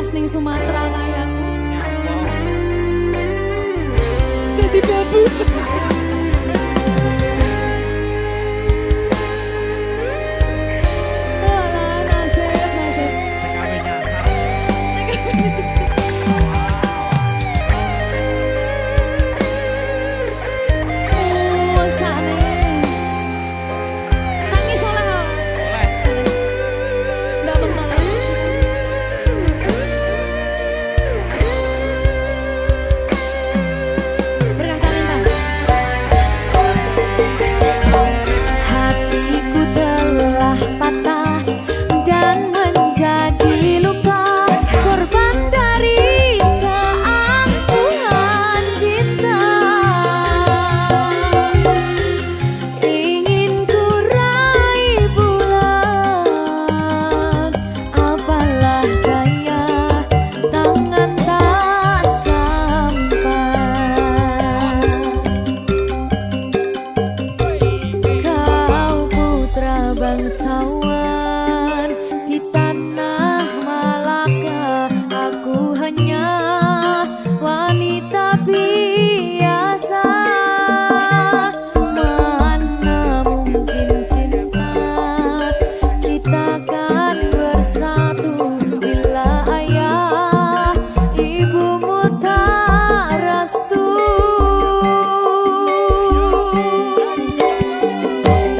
pas ning Sumatera kayakku. Jadi babu. Alah, nasib. TKW nyasar. Oh, sane. Nangis oleh kok. Boleh. Nggak bentar lagi. Berkah talenta. Hatiku telah patah dan menjadi luka, korban dari keangkuhan cinta. Ingin ku raih bulan, apalah daya, tangan tak sampai. Kau putra bangsawan di tanah Malaka, aku hanya wanita biasa. Mana mungkin cinta kita kan bersatu bila ayah ibumu tak restu.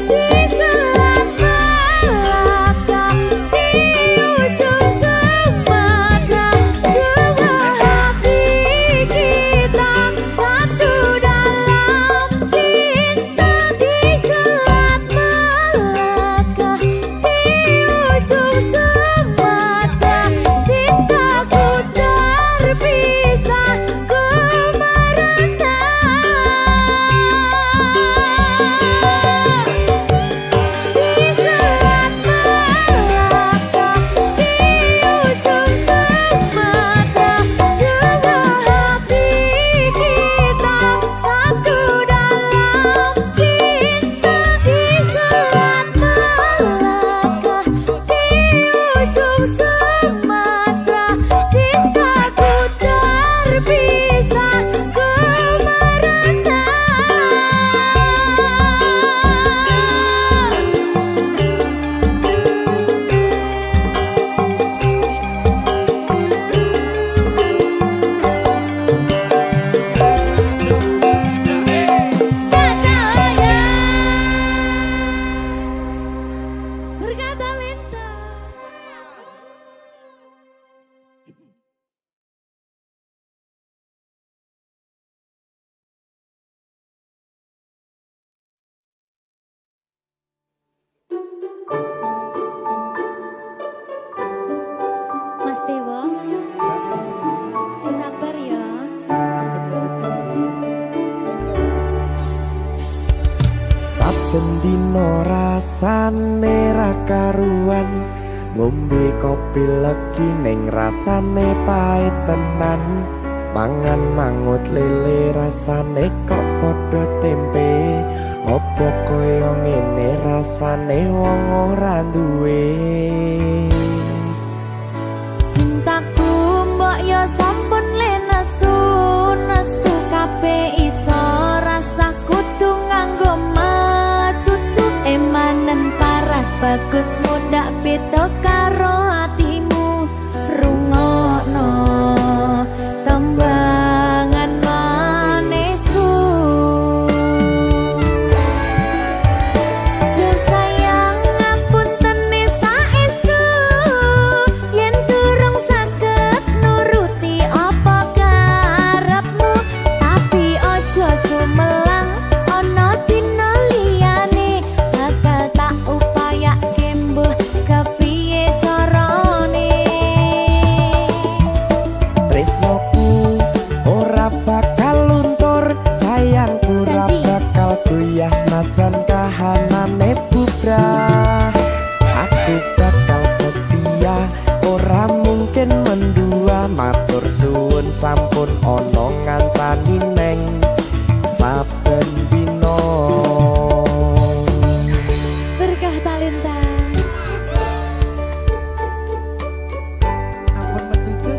Di selat Malaka, di ujung Sumatera, dua hati kita satu dalam cinta. Di selat Malaka, di ujung Sumatera, cintaku terpisah ku merana. Di selat Malaka, di ujung Sumatera, dua hati kita satu dalam cinta. Di selat Malaka, di ujung Sumatera, cintaku terpisah ku merana. Cahaya berkah talenta. Mas Dewa, sing sabar ya. Cucu. Saben dino rasane ra karuan, ngombe kopi legi ning rasane pahit tenan. Mangan mangut lele rasane kok padha tempe. Apa kaya ngene rasane wong ora duwe. Cintaku mbok yo sampun le nesu kabeh iso rasa kudu nganggo cucu emanen paras bagus mudak beda karo atimu. Rungokno tembangan manisku. Yo sayang ngapunten saestu yen durung saged nuruti apa karepmu, tapi ojo sumelang ana dina liyane bakal tak upayake mbuh kepiye carane. Tresnoku ora bakal luntur, sayangku ora Janji. bakal goyah senajan kahanane bubrah. Aku bakal setia, ora mungkin mendua. Matur suwun sampun ana ngancani neng saben dina. Berkah talenta. Ampun mecucu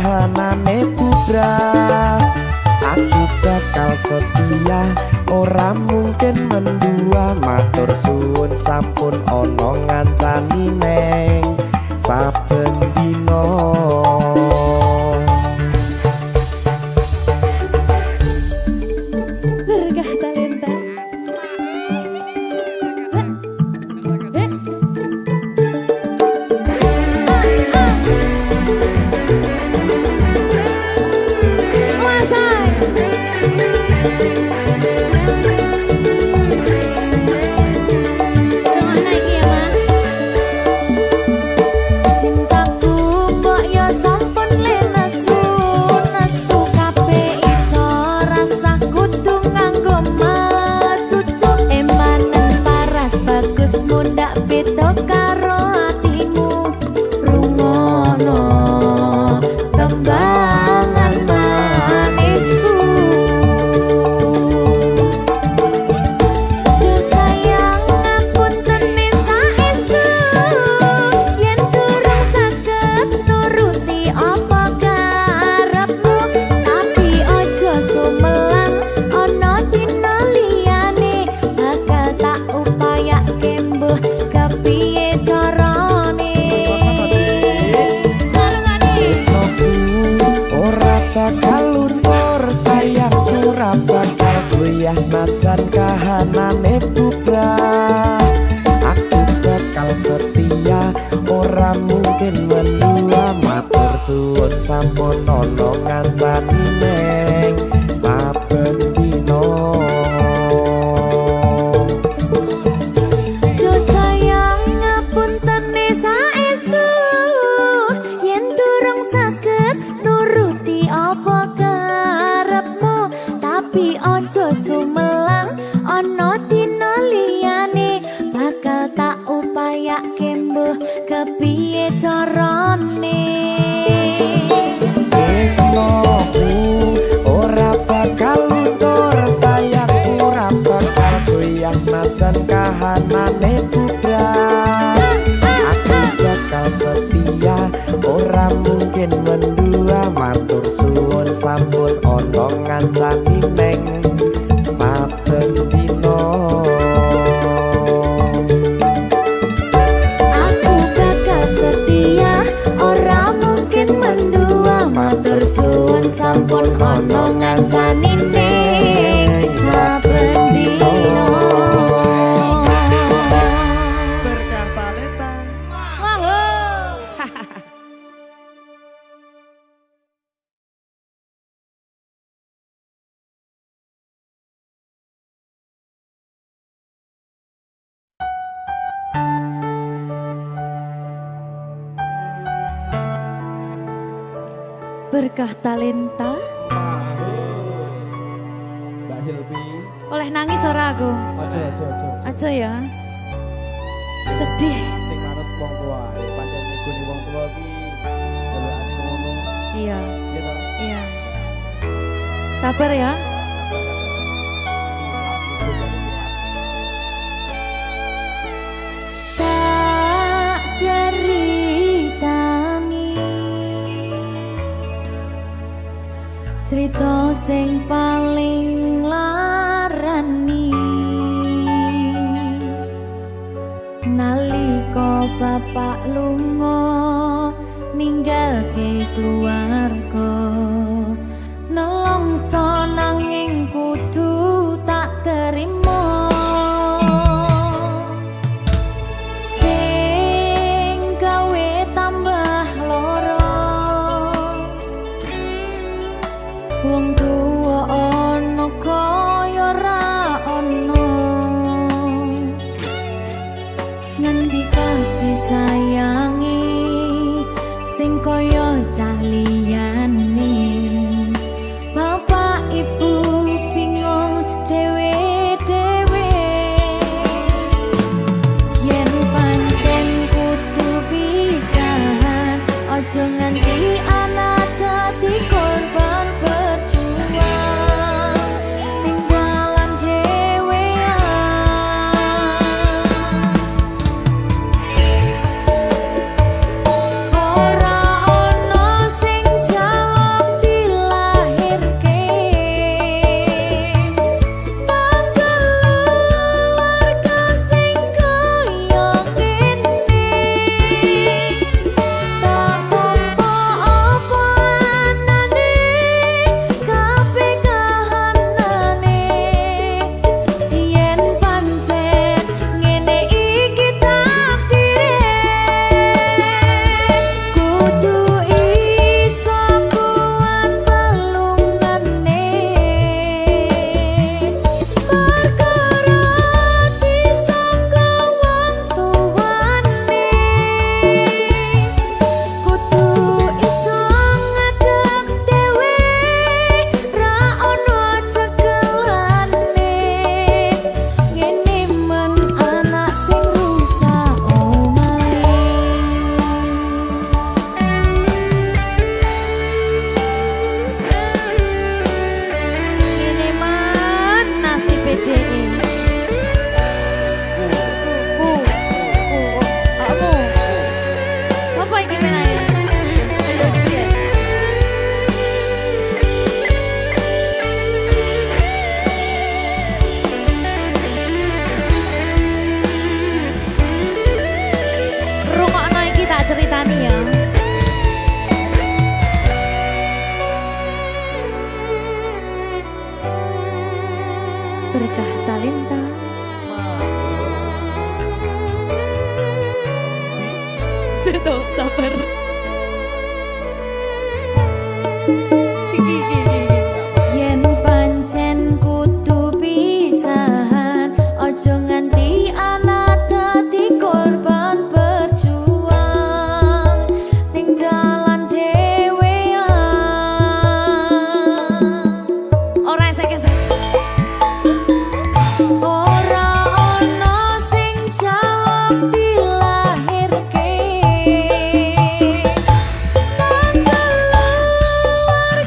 kahanane bubrah. Aku bakal setia, ora mungkin mendua. Matur suwun sampun ana ngancani neng saben dina. Berkah talenta. Senajan kahanane bubrah, aku bakal setia, ora mungkin mendua. Matur suwun sampun ana ngancani neng saben dina. Do sayang ngapuntene saestu yen durung saged nuruti apa karepmu, tapi ojo sumelang ana dina liyane bakal tak upayake mbuh kepiye carane. Tresnoku ora bakal luntur, sayangku ora bakal goyah senajan kahanane bubrah. Aku bakal setia, ora mungkin mendua. Matur suwun sampun ana ngancani neng saben dina. Aku bakal setia, ora mungkin mendua. Matur suwun sampun ana ngancani ning saben dina. Berkah talenta. Berkah talenta. Mbak Silvi, Oleh nangis ora aku? aja. Aja ya. Sedih. Sing manut wong tua, pancen ngikuni wong tua ki jelekane ngono. Iya, Ya ta? iya. Sabar ya. Tak ceritani cerita sing paling larani nalika bapak lunga ninggalke keluarga, nelongso nanging kudu tak terima. Sing gawe tambah lara, wong tuwa ana kaya ra ana. Ngendi kasih sayangi sing kaya cah liyane. Bapak ibu bingung dhewe-dhewe, yen pancen kudu pisahan, aja nganti anak dadi korban perjuangan. berkah talenta. Tuh, sabar. Yen pancen kudu pisahan, ojo nganti anak dadi korban berjuang ning dalan dhewean. Ora esek-esek. Ora ana sing jaluk dilahirke nang keluarga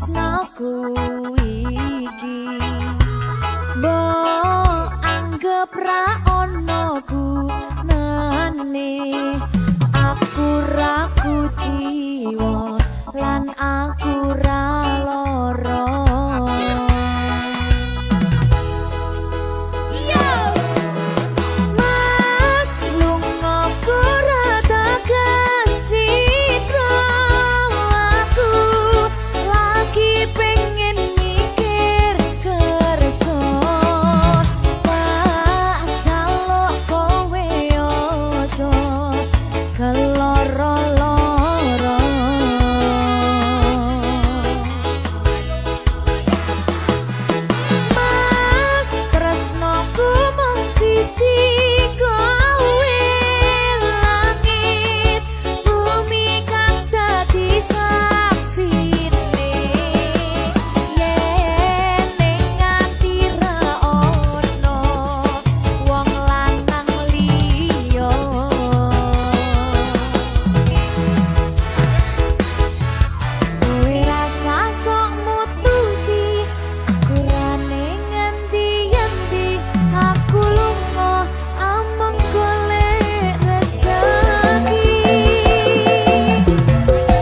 tresnaku iki mbok anggap ra ono gunane aku ra kuciwa lan aku ra lara Mas lunga ora tegas citra aku lagi pengen mikir kerja Pak jaluk kowe ojo keloro-loro Mas tresnoku mung siji kowe langit bumi kang dadi saksine yen ning ati ra ono wong lanang liya kowe rasa sok mutusi aku ra ning ngendi-endi aku lunga amang golek rejeki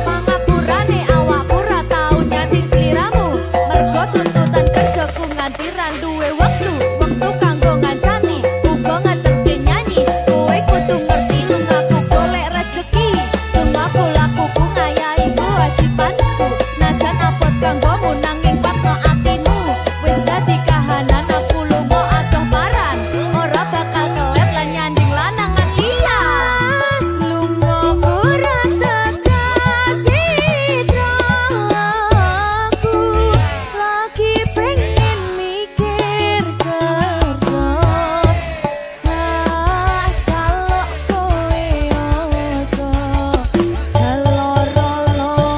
pangapurane awakku ra tau nyating sliramu mergo tuntutan kerjaku nganti ra duwe wektu kanggo ngancani uga ngeterke nyanyi kowe kudu ngerti lungaku golek rejeki lungaku lakuku ngayahi kewajibanku najan abot kanggomu nanging patno atimu wis dadi kahanan aku lunga adoh paran ora bakal kelet lan nyanding lanangan liya lunga ora tegas citra aku lagi pengen mikir kerja Pak jaluk kowe ojo keloro-loro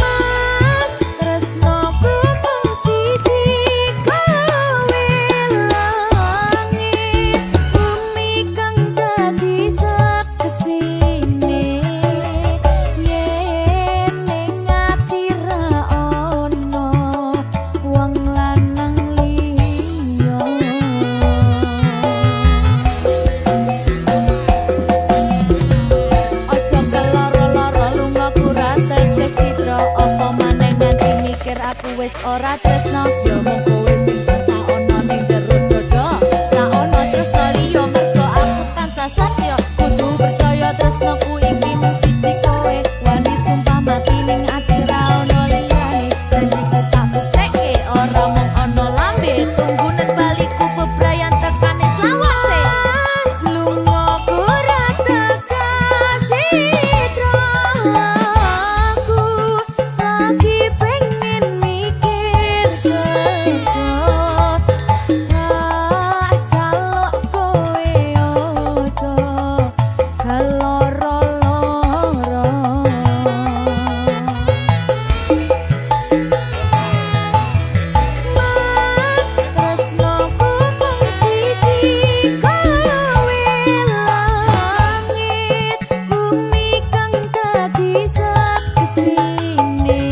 Mas tresnoku mung siji kowe langit bumi kang dadi saksine yen ning ati ra ono wong lanang liya Ojo keloro-loro lungaku ra tegas citra apa maneh nganti mikir aku wis ora tresno yo mung kowe sing tansah ono ning jero dodo ra ono tresno liya mergo aku tansah satya kudu percaya tresnoku iki mung siji kowe wani sumpah mati ning ati ra ono liyane janjiku tak buktekke ora mung ono lambe tunggu nang baliku bebrayan tekane selawase lunga ora tegas citra aku lagi pengen mikir kerja Pak jaluk kowe ojo keloro-loro Mas tresnoku mung siji kowe langit bumi kang dadi saksine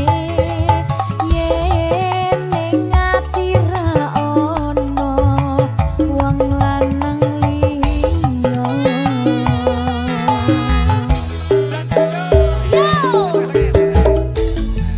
yen ning ati ra ono wong lanang liya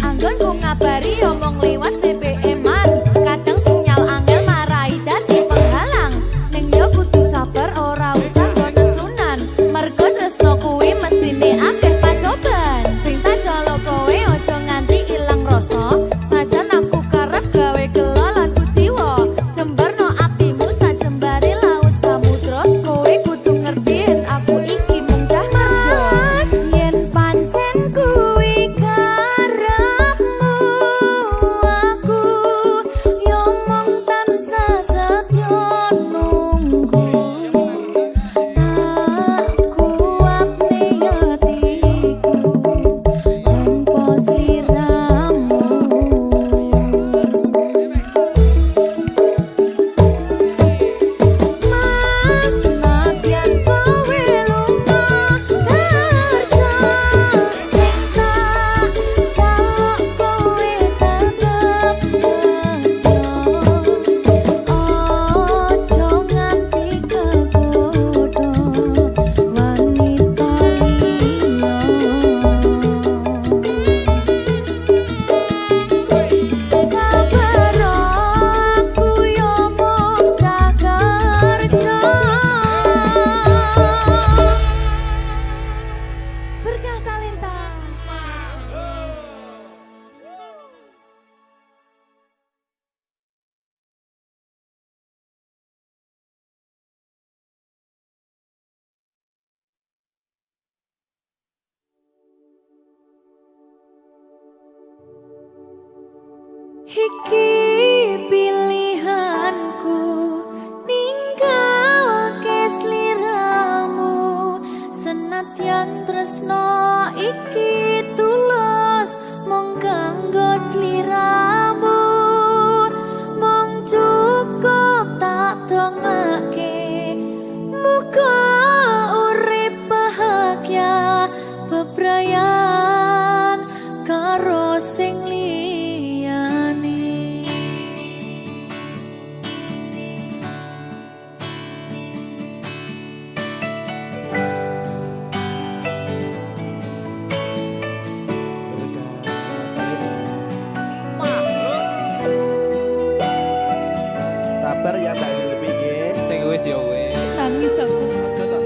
Anggonku ngabari omong liwat BBM-an kadang sinyal angel marai dadi penghalang ning yo kudu sabar ora usah nesunan mergo tresno kuwi mestine akeh pacoban sing tak jalo kowe aja nganti ilang rasa sajan aku karep gawe gelo lan kuciwa jembarno atimu sajembare laut samudra kowe kudu ngerti yen aku iki mung cah kerja yen pancen kuwi karepmu aku yo mung tansah setya nunggu tak kuat ning ati Iki pilihanku ninggal ke sliramu senadyan tresno iki tulus mung kanggo sliramu mung cukup tak dongake muga urip bahagia bebrayan karo sing liyane. Sabar ya Mbak Zulfi nggih. Sing wis ya wis. Nangis aku. Aja to.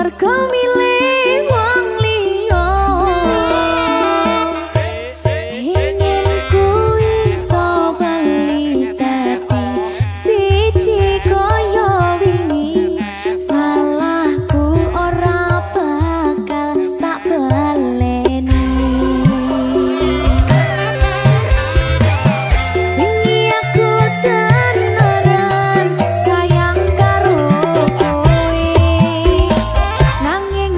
mergo milih wong liya ingin ku iso bali tapi siji kaya wingi salahku ora bakal tak baleni wingi aku tenanan sayang karo kowe nanging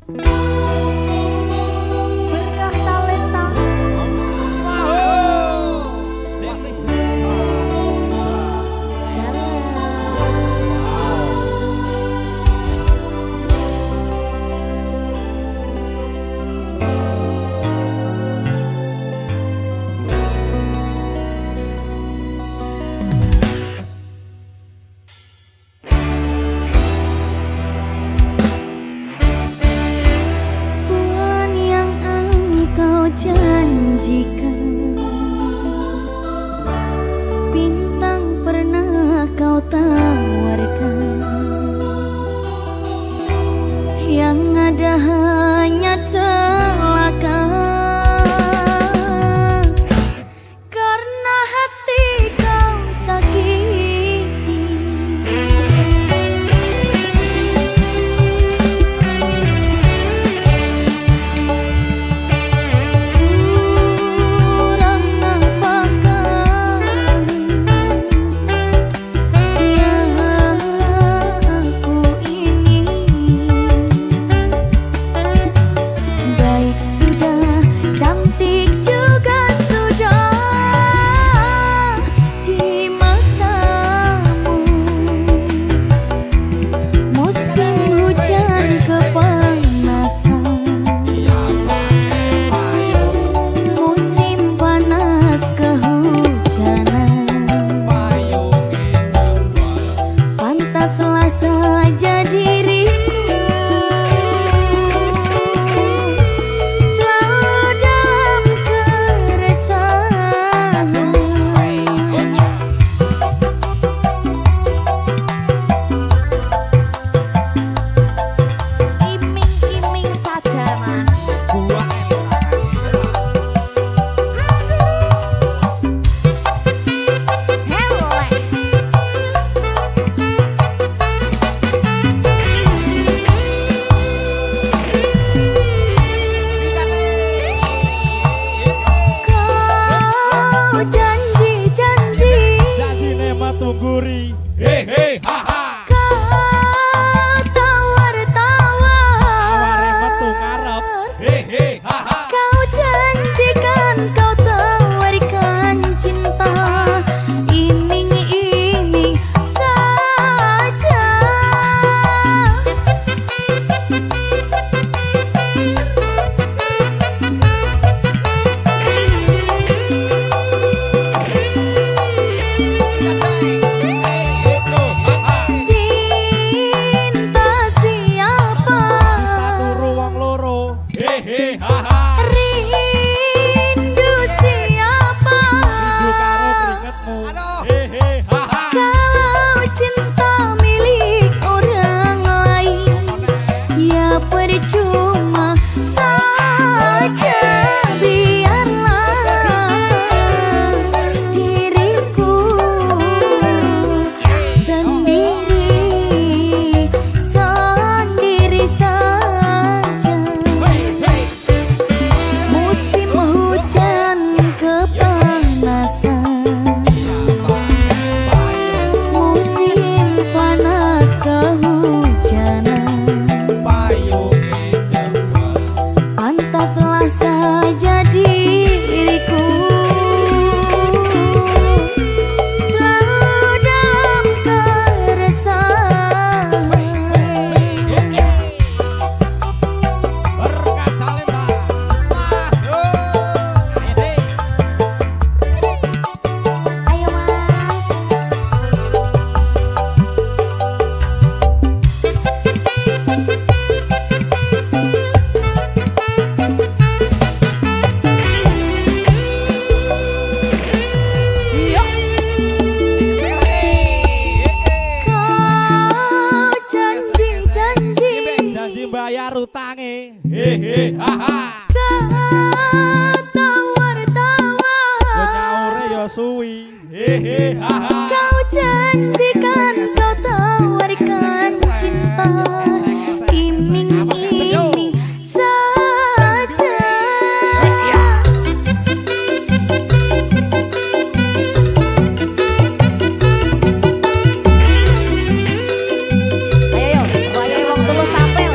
Berkah talenta. Bulan yang engkau janjikan, bintang pernah kau tawarkan, yang ada hanya celaka. Karena hati kau sakiti, kurang apakah yang aku ini. Baik sudah, cantik juga sudah di matamu. Musim hujan kepanasan, musim panas kehujanan. Pantaslah saja diriku selalu dalam keresahan. Iming-iming saja mas. Hele. Kau janji-janji, Janjine matungguri. kau Aware metu ngarep. tawar-tawar. Kau janjikan, kau tawarkan cinta, iming-iming saja. Cinta siapa? Turu wong loro. Rindu siapa? Rindu karo keringetmu. Kalau cinta milik orang lain, ya percuma saja. Biarlah diriku sendiri, sendiri saja. Musim hujan kepanasan, musim panas kehujanan. Pantaslah saja diriku selalu dalam keresahan. Ayo mas. Kau janji-janji, Janji bayar utange. kau Yo tawar-tawar. nyaure yo suwi. Kau janjikan, kau tawarkan cinta, iming-iming saja. Ayo, ayo wong tulus tampil.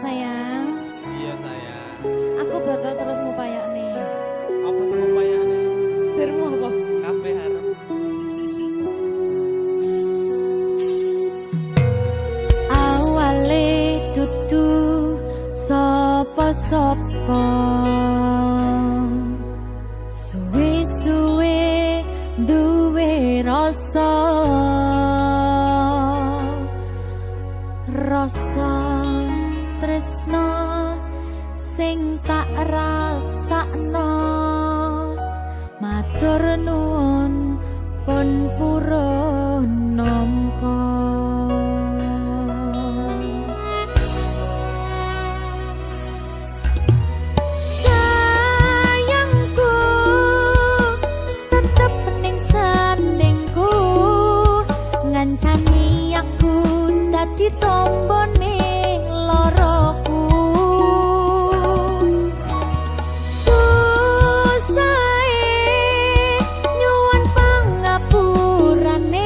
sayang. Iya sayang. Aku bakal terus ngupayakne. Apa sih upayane? Sirmu apa? Kabeh arep. Awale dudu sapa-sapa. Suwe-suwe duwe rasa. Rasa tresno sing tak rasakno. Matur nuwun pun purun nampa. Sayangku tetep ning sandingku, ngancani aku dadi tombone loroku. Susahe nyuwun pangapurane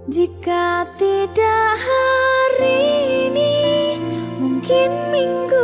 Jika tidak hari ini, mungkin minggu